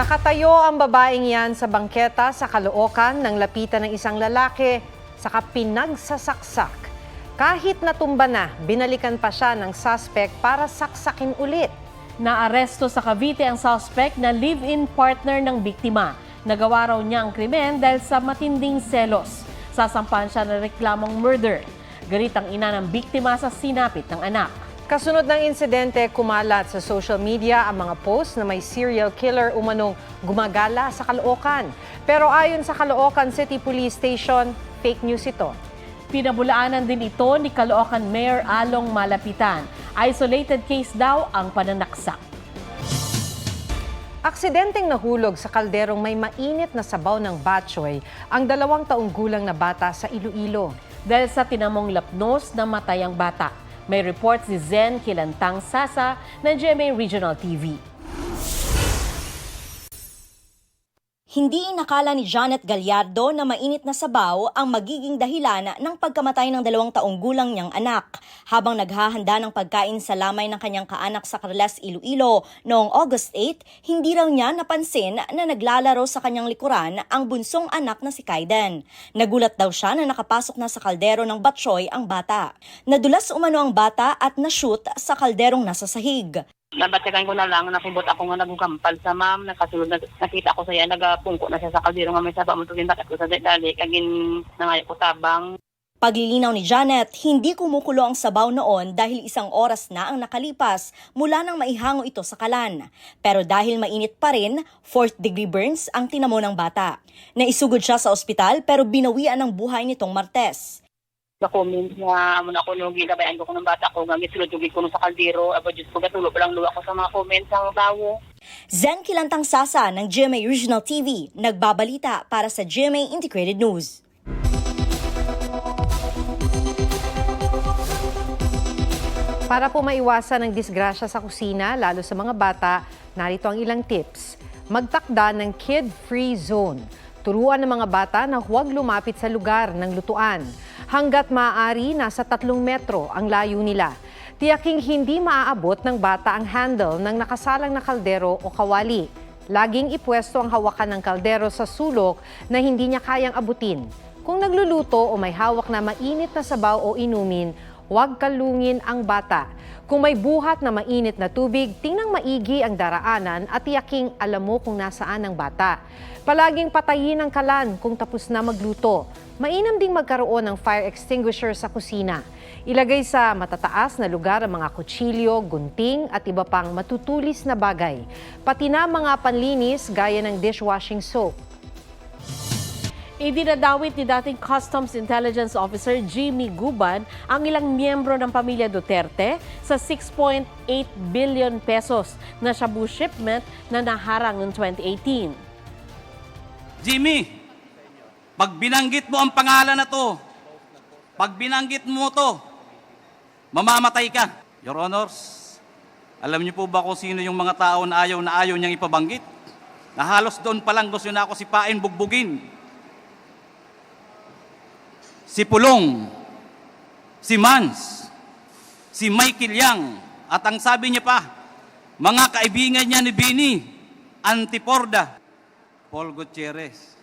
Nakatayo ang babaeng yan sa bangketa sa Caloocan nang lapitan ng isang lalaki saka pinagsasaksak. Kahit natumba na, binalikan pa siya ng suspect para saksakin ulit. Naaresto sa Cavite ang suspect na live-in partner ng biktima. Nagawa raw niya ang krimen dahil sa matinding selos. Sasampahan siya ng reklamong murder. Galit ang ina ng biktima sa sinapit ng anak. Kasunod ng insidente, kumalat sa social media ang mga post na may serial killer umanong gumagala sa Caloocan. Pero ayon sa Caloocan City Police Station, fake news ito. Pinabulaanan din ito ni Caloocan Mayor Along Malapitan. Isolated case daw ang pananaksak. Aksidenteng nahulog sa kalderong may mainit na sabaw ng batchoy ang 2 taong gulang na bata sa Iloilo. Dahil sa tinamong lapnos na matay ang bata. May report si Zen Kilantang Sasa ng GMA Regional TV. Hindi inakala ni Janet Gallardo na mainit na sabaw ang magiging dahilan ng pagkamatay ng 2 taong gulang niyang anak. Habang naghahanda ng pagkain sa lamay ng kanyang kaanak sa Carles, Iloilo noong August 8, hindi raw niya napansin na naglalaro sa kanyang likuran ang bunsong anak na si Kaiden. Nagulat daw siya na nakapasok na sa kaldero ng batchoy ang bata. Nadulas umano ang bata at na-shoot sa kalderong nasa sahig. Nabatyagan ko na lang, nakibot ako nga nagugampal sa ma'am, nakasulod na nakita ko saya, nagapungko na siya sa kaldero nga may saba mo tugin bakit ko sa dali, kagin nangayo ko tabang. Paglilinaw ni Janet, hindi kumukulo ang sabaw noon dahil 1 oras na ang nakalipas mula nang maihango ito sa kalan. Pero dahil mainit pa rin, 4th degree burns ang tinamo ng bata. Naisugod siya sa ospital pero binawian ang buhay nitong Martes. Comment nga, amo na ako nung ginabayan ko ng bata ko, nga misulod yung ko sa kaldero, aba Diyos ko, gatulog lang luwa ko sa mga comments ang bawo. Zen Kilantang Sasa ng GMA Regional TV, nagbabalita para sa GMA Integrated News. Para po maiwasan ang disgrasya sa kusina, lalo sa mga bata, narito ang ilang tips. Magtakda ng kid-free zone. Turuan ng mga bata na huwag lumapit sa lugar ng lutuan. Hanggat maaari, nasa 3 metro ang layo nila. Tiyaking hindi maaabot ng bata ang handle ng nakasalang na kaldero o kawali. Laging ipwesto ang hawakan ng kaldero sa sulok na hindi niya kayang abutin. Kung nagluluto o may hawak na mainit na sabaw o inumin, huwag kalungin ang bata. Kung may buhat na mainit na tubig, tingnan maigi ang daraanan at tiyaking alam mo kung nasaan ang bata. Palaging patayin ang kalan kung tapos na magluto. Mainam ding magkaroon ng fire extinguisher sa kusina. Ilagay sa matataas na lugar ang mga kutsilyo, gunting at iba pang matutulis na bagay. Pati na mga panlinis gaya ng dishwashing soap. Idinadawit ni dating Customs Intelligence Officer Jimmy Guban ang ilang miyembro ng pamilya Duterte sa 6.8 billion pesos na shabu shipment na naharang noong 2018. Jimmy, pag binanggit mo ang pangalan na to, pag binanggit mo to, mamamatay ka. Your Honors, alam niyo po ba kung sino yung mga tao na ayaw niyang ipabanggit? Na halos doon pa lang gusto na ako sipain, bugbugin. Si Pulong, si Mans, si Michael Yang, at ang sabi niya pa, mga kaibigan niya ni Bini, Antiporda, Paul Gutierrez.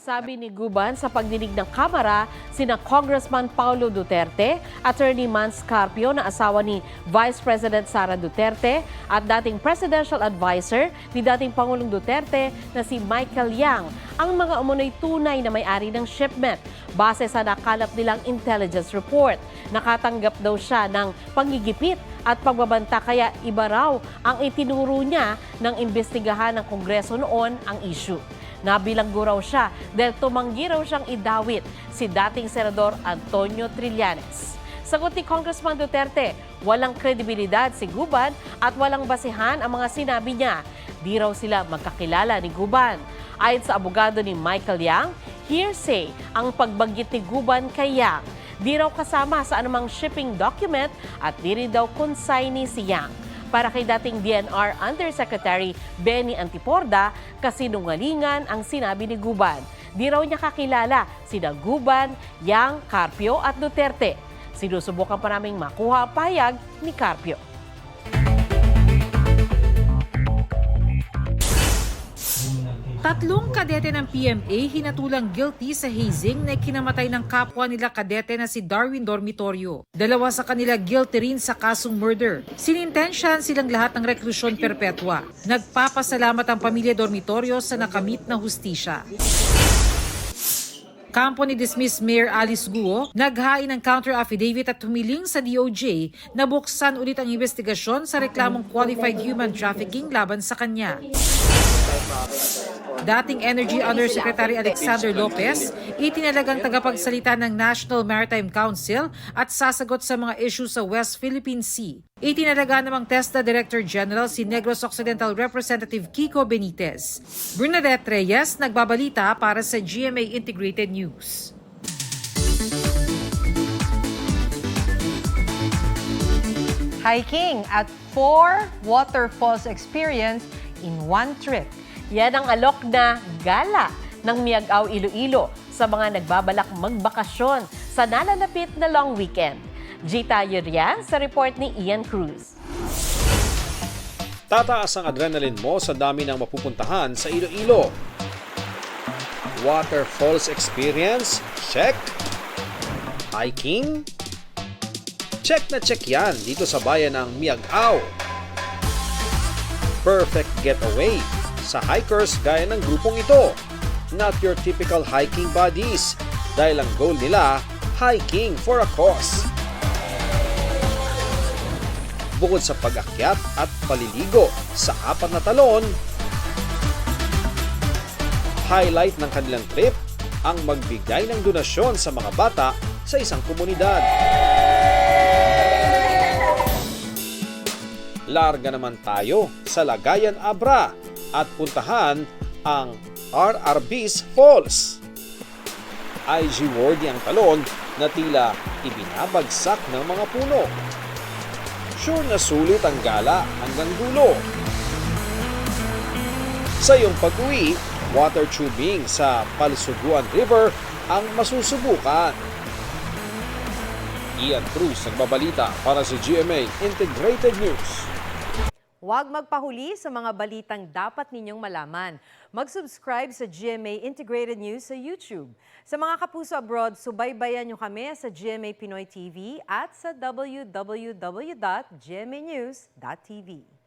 Sabi ni Guban sa pagdinig ng Kamara, sina Congressman Paulo Duterte, Attorney Mans Carpio na asawa ni Vice President Sara Duterte at dating Presidential Advisor ni dating Pangulong Duterte na si Michael Yang ang mga umunoy tunay na may-ari ng shipment. Base sa nakalap nilang intelligence report, nakatanggap daw siya ng panggigipit at pagbabanta kaya iba raw ang itinuro niya ng imbestigahan ng Kongreso noon ang issue. Nabilanggo raw siya dahil tumanggi raw siyang idawit si dating Senador Antonio Trillanes. Sagot ni Congressman Duterte, walang kredibilidad si Guban at walang basihan ang mga sinabi niya. Di raw sila magkakilala ni Guban. Ayon sa abogado ni Michael Yang, hearsay ang pagbanggit ni Guban kay Yang. Di raw kasama sa anumang shipping document at di rin daw consignee si Yang. Para kay dating DNR Undersecretary Benny Antiporda, kasinungalingan ang sinabi ni Guban. Di raw niya kakilala sina Guban, Yang, Carpio at Duterte. Sinusubukan pa naming makuha ang pahayag ni Carpio. Tatlong kadete ng PMA hinatulang guilty sa hazing na kinamatay ng kapwa nila kadete na si Darwin Dormitorio. Dalawa sa kanila guilty rin sa kasong murder. Sinintensyahan silang lahat ng reklusyon perpetua. Nagpapasalamat ang pamilya Dormitorio sa nakamit na hustisya. Kampo ni dismissed Mayor Alice Guo, naghain ng counter affidavit at humiling sa DOJ na buksan ulit ang investigasyon sa reklamong qualified human trafficking laban sa kanya. Dating Energy Undersecretary Alexander Lopez, itinalagang tagapagsalita ng National Maritime Council at sasagot sa mga issue sa West Philippine Sea. Itinalaga namang TESDA Director General si Negros Occidental Representative Kiko Benitez. Bernadette Reyes, nagbabalita para sa GMA Integrated News. Hiking at 4 waterfalls experience in one trip. Yan ang alok na gala ng Miagao Iloilo sa mga nagbabalak magbakasyon sa nalalapit na long weekend. Gita Yurian sa report ni Ian Cruz. Tataas ang adrenaline mo sa dami ng mapupuntahan sa Iloilo. Waterfalls experience? Check. Hiking? Check na check yan dito sa bayan ng Miagao. Perfect getaway sa hikers gaya ng grupong ito. Not your typical hiking buddies dahil ang goal nila, hiking for a cause. Bukod sa pag-akyat at paliligo sa 4 na talon, highlight ng kanilang trip ang magbigay ng donasyon sa mga bata sa isang komunidad. Larga naman tayo sa Lagayan Abra at puntahan ang RRB's Falls. IG-worthy ang talon na tila ibinabagsak ng mga puno. Sure na sulit ang gala hanggang dulo. Sa iyong pag-uwi, water tubing sa Palsuguan River ang masusubukan. Ian Cruz nagbabalita para sa GMA Integrated News. Huwag magpahuli sa mga balitang dapat ninyong malaman. Mag-subscribe sa GMA Integrated News sa YouTube. Sa mga kapuso abroad, subaybayan nyo kami sa GMA Pinoy TV at sa www.gmanews.tv.